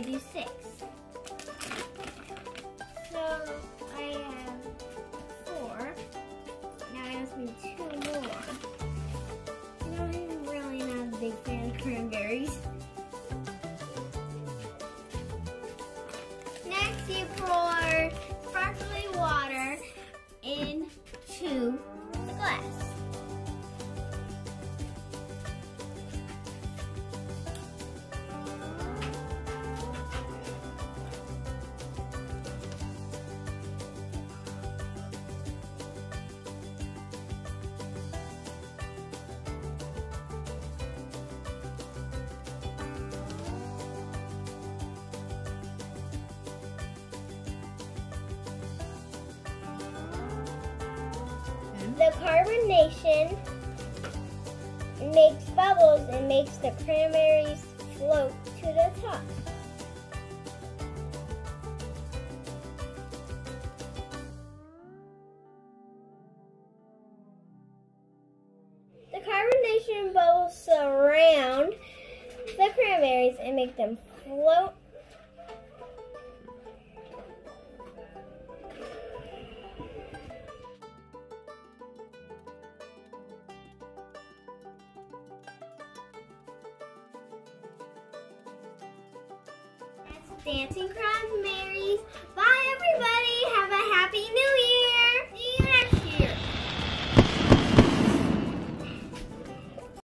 I do 6. So I have 4. Now I just need 2 more. You know, I'm really not a big fan of cranberries. Next, you pour sparkling water into the glass. The carbonation makes bubbles and makes the cranberries float to the top. The carbonation bubbles surround the cranberries and make them float . Dancing crab